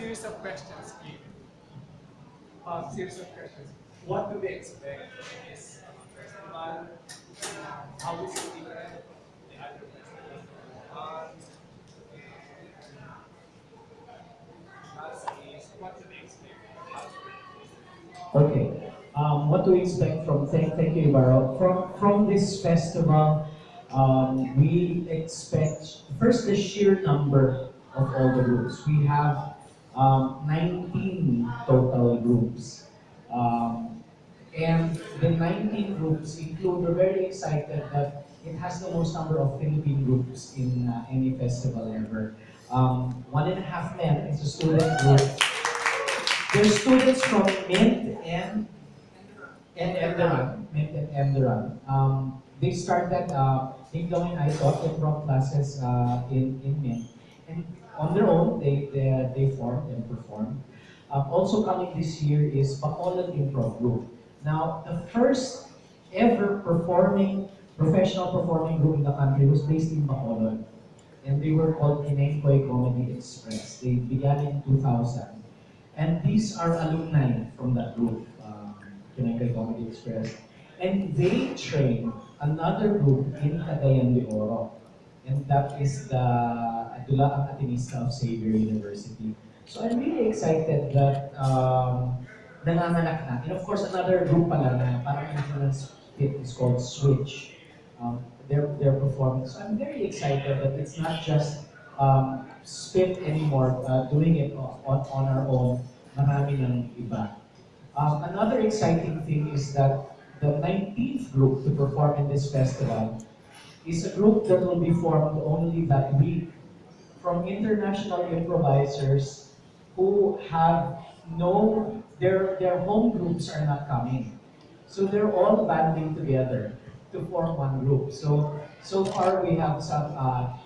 series of questions here. Series of questions. What do we expect from this festival? How is it different from the other festivals that we have? And last is, what do we expect from us? Okay. What do we expect from, thank you, Ibarra. From this festival, we expect first the sheer number of all the groups. We have 19 total groups. Um, and the 19 groups include, we're very excited that it has the most number of Philippine groups in any festival ever. One and a half men is a student group. They're students from Mint and Enderan. Mint and Enderan. They started, Ning Dong and I taught improv classes in Mint. And on their own, they formed and performed. Also coming this year is Bacolod Improv Group. Now, the first ever professional performing group in the country was based in Bacolod. And they were called Kinengkoy Comedy Express. They began in 2000. And these are alumni from that group, Kinengkoy Comedy Express. And they trained another group in Cagayan de Oro. And that is the Dulaan Atenista of Xavier University. So I'm really excited that nanganganak na. And of course, another group pala na parang influence fit is called Switch. Their performance. So I'm very excited that it's not just spit anymore, doing it on our own. Marami ng iba. Another exciting thing is that the 19th group to perform in this festival is a group that will be formed only that week from international improvisers who have their home groups are not coming. So they're all banding together to form one group. So far we have some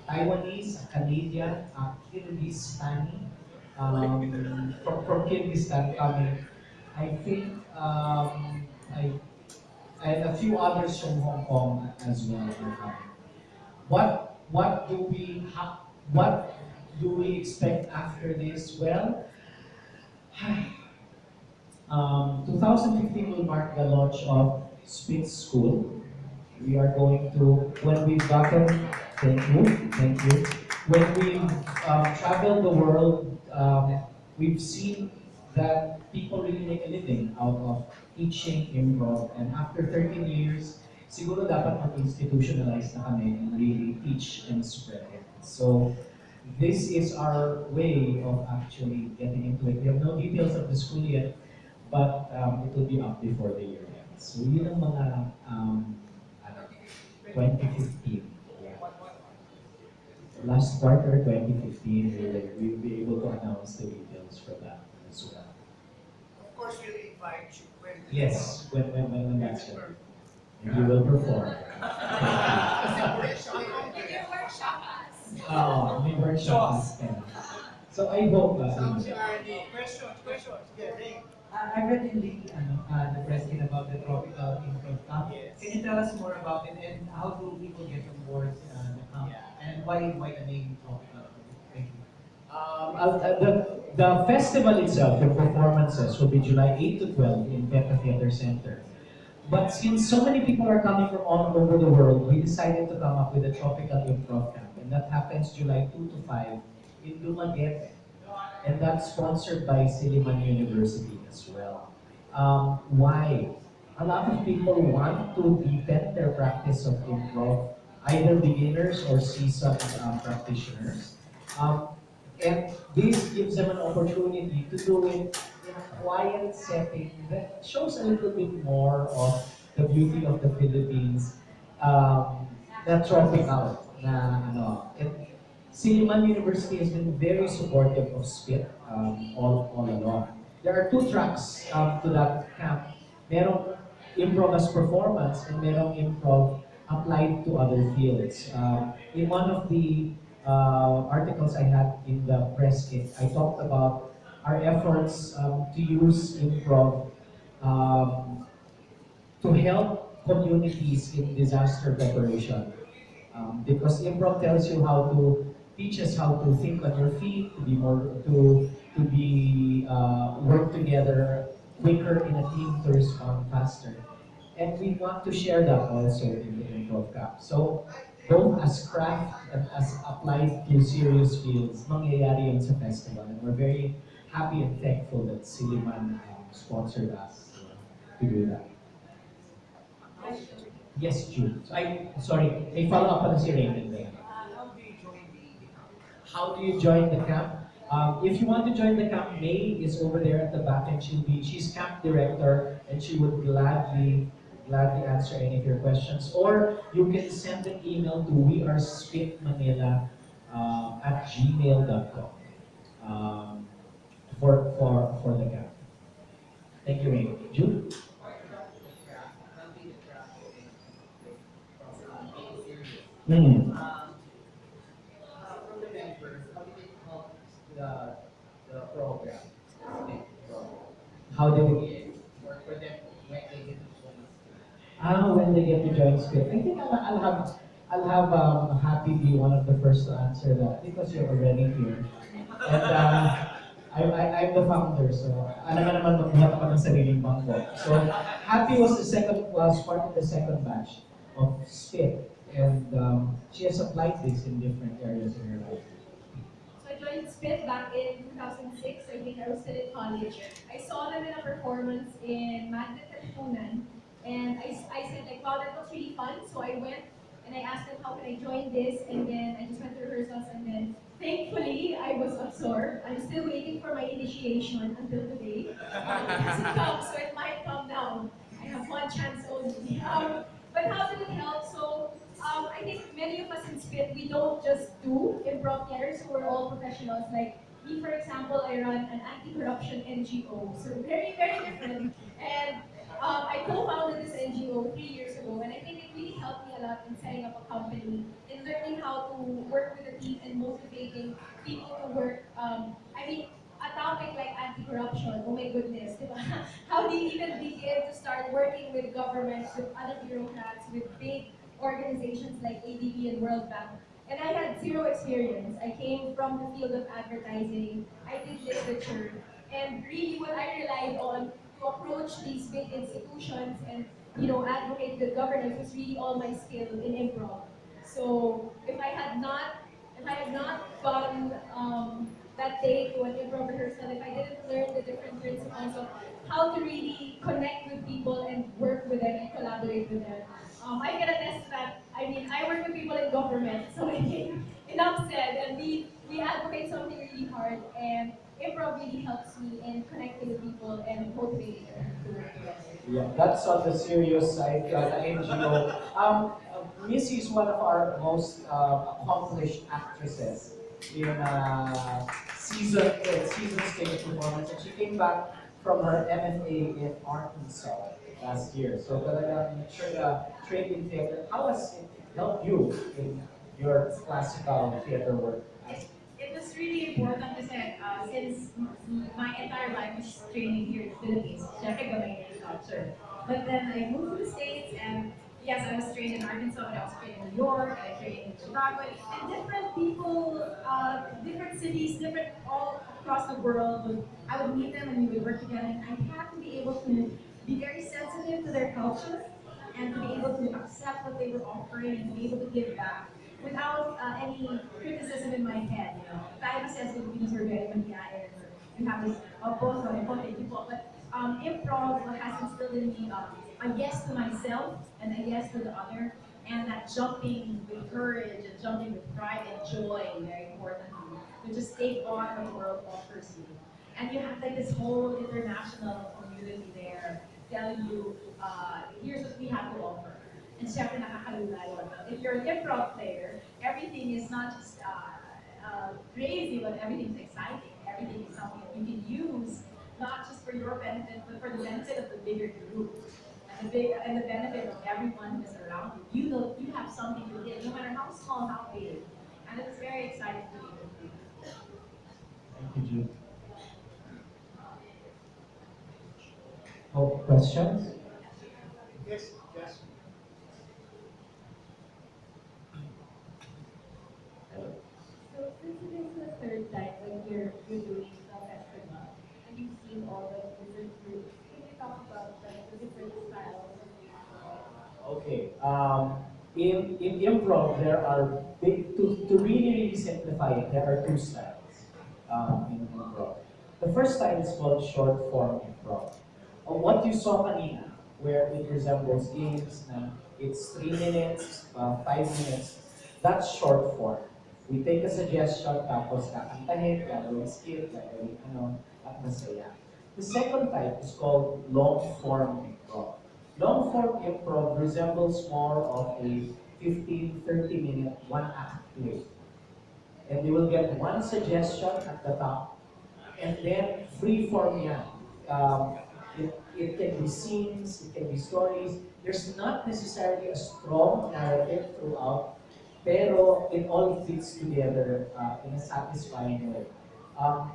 Taiwanese, Canadian, Kyrgyzstani, from Kyrgyzstan coming. I think and a few others from Hong Kong as well are coming. What do what do we expect after this? Well, 2015 will mark the launch of Spitz School. We are going to, when we've gotten, thank you. When we've traveled the world, we've seen that people really make a living out of teaching improv. And after 13 years, siguro dapat mag-institutionalize na kami and really teach and spread it. So this is our way of actually getting into it. We have no details of the school yet, but it will be up before the year ends. So yun ang mga 2015. Yeah. Last quarter 2015, we'll be able to announce the details for that as well. Of course, we'll invite you when. Yes, when that's ready. And you will perform. May workshop is coming. So I hope Questions. Yeah, Ray. I read in the press kit about the Tropical Improv Camp. Yes. Can you tell us more about it and how do people get on board the camp? Yeah. And why the name Tropical? Thank you. the festival itself, the performances, will be July 8 to 12 in Peta Theater Center. But since so many people are coming from all over the world, we decided to come up with a tropical improv camp. And that happens July 2 to 5 in Dumaguete. And that's sponsored by Silliman University as well. Why? A lot of people want to deepen their practice of improv, either beginners or seasoned practitioners. And this gives them an opportunity to do it in a quiet setting that shows a little bit more of the beauty of the Philippines, na tropical, na ano. Silliman University has been very supportive of SPIT all along. There are two tracks to that camp. Merong improv as performance and merong improv applied to other fields. In one of the articles I had in the press kit, I talked about our efforts to use improv to help communities in disaster preparation. Because improv tells you how to teach us how to think on your feet, to be together quicker in a team to respond faster. And we want to share that also in the Improv Cup. So, both as craft and as applied to serious fields, mangyayari yun sa festival. And we're very happy and thankful that Siliman sponsored us to do that. Yes, June. So sorry, may follow-up pa na si Raymond there. How do you join the camp? How do you join the camp? If you want to join the camp, May is over there at the back, and she's camp director, and she would gladly answer any of your questions. Or you can send an email to wearespitmanila at gmail.com for the camp. Thank you, May. June? Mm. From the members, how did it help the program? How did it For them when they get to join when they get to join Spit. I think I'll have Happy be one of the first to answer that because you're already here. And I'm the founder, so alam nga naman magbuhat ako ng sariling bangko. So Happy was part of the second batch of Spit, and she has applied this in different areas in her life. So I joined Spit back in 2006. I think I was still in college. I saw them in a performance in Magnet Katipunan. And I said like, wow, that looks really fun. So I went and I asked them, how can I join this? And then I just went to rehearsals and then thankfully I was absorbed. I'm still waiting for my initiation until today. It hasn't come, so it might come now. I have one chance only. But how did it help? So I think many of us in Spit, we don't just do improv theaters, so we're all professionals. Like me, for example, I run an anti-corruption NGO, so very, very different. And I co-founded this NGO 3 years ago, and I think it really helped me a lot in setting up a company, in learning how to work with a team and motivating people to work. I mean, a topic like anti-corruption, oh my goodness, di ba? How do you even begin to start working with governments, with other bureaucrats, with big organizations like ADB and World Bank? And I had zero experience. I came from the field of advertising. I did literature. And really what I relied on to approach these big institutions and advocate good governance was really all my skill in improv. So if I had not gone that day to an improv rehearsal, if I didn't learn the different principles of how to really connect with people and work with them and collaborate with them, I can attest that. I mean, I work with people in government, so I think enough said, and we advocate something really hard, and improv really helps me in connecting with people and motivating them to work together. Yeah, that's on the serious side, the NGO. Missy is one of our most accomplished actresses in season stage performance, and she came back from her MFA in Arkansas last year. So talagang trained in theater. How has it helped you in your classical theater work? It was really important kasi since my entire life was training here in the Philippines, syempre gamay na yung culture. But then I moved to the States and yes, I was trained in Arkansas, but I was trained in New York, and I trained in Chicago, and different people, different cities, different all across the world. I would meet them and we would work together, and I had to be able to be very sensitive to their culture and to be able to accept what they were offering and to be able to give back without any criticism in my head. Tayo kasi as Filipinos, we're very maniac. We have this, both of thank you po. But improv has instilled in me a yes to myself and a yes to the other, and that jumping with courage and jumping with pride and joy, very importantly, to just take on what the world offers you. And you have like this whole international community there telling you, here's what we have to offer. And syempre nakakalula yun. If you're an improv player, everything is not just crazy, but everything's exciting. Everything is something that you can use, not just for your benefit, but for the benefit of the bigger group. And the benefit of everyone who's around you. You know you have something to give, no matter how small, how big. And it's very exciting to be able to do. Thank you, Jude. Oh, questions? Yes, yes. So since it is the third time that you're doing the festival, and you've seen all the In improv, there are to really simplify it, there are two styles in improv. The first style is called short form improv. What you saw kanina, where it resembles games na it's 3 minutes, 5 minutes, that's short form. We take a suggestion, tapos kakantahin, gagawin skit, gagawin ano, at masaya. The second type is called long form improv. Long form improv resembles more of a 15, 30 minute, one act play. And you will get one suggestion at the top, and then free form yan. It can be scenes, it can be stories. There's not necessarily a strong narrative throughout, pero it all fits together in a satisfying way. Um,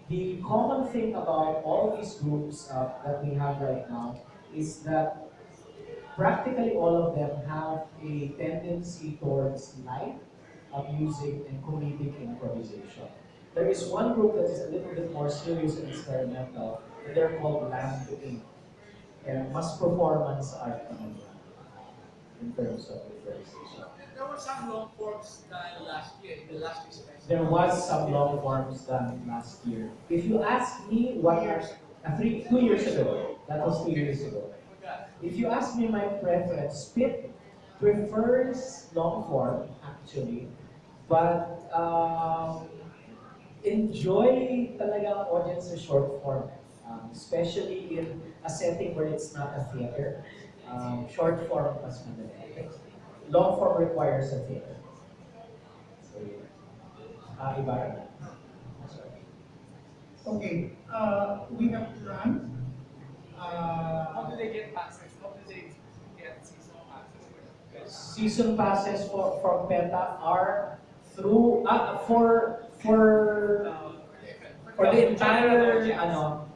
the common thing about all these groups that we have right now is that practically all of them have a tendency towards light music and comedic improvisation. There is one group that is a little bit more serious and experimental, and they're called Lamb Inc. And mas performance art naman yan, in terms of improvisation. There were some long forms done last year in the last week's festival. There was some long forms done last year. If you ask me what are 2 years ago, that was 2 years ago. If you ask me my preference, Pip prefers long form actually, but enjoy talaga ang audience sa short form. Especially in a setting where it's not a theater. Short form mas madali. Long form requires a theater. So, iba. Okay, we have to run. How do they get passes? How do they get season passes? Season passes from PETA are through for the entire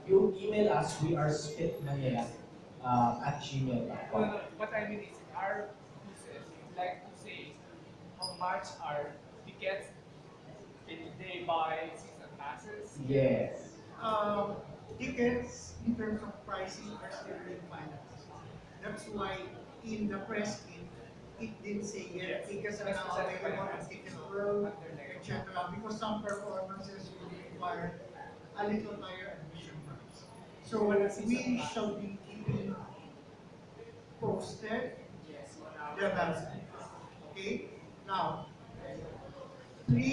you email us, we are spitmanila at No, gmail.com. no, what I mean is, in our pieces, we'd like to say how much are tickets, can they buy season passes? Yes. Tickets in terms of pricing are still being finalized. That's why in the press kit, it didn't say yet Yes. tickets are That's now precisely available why I'm on asking. Ticket World, Under negative. etc. Because some performances will require a little higher admission price. So What is we season pass? shall be keeping posted Yes, on our the announcement. Okay? Now, please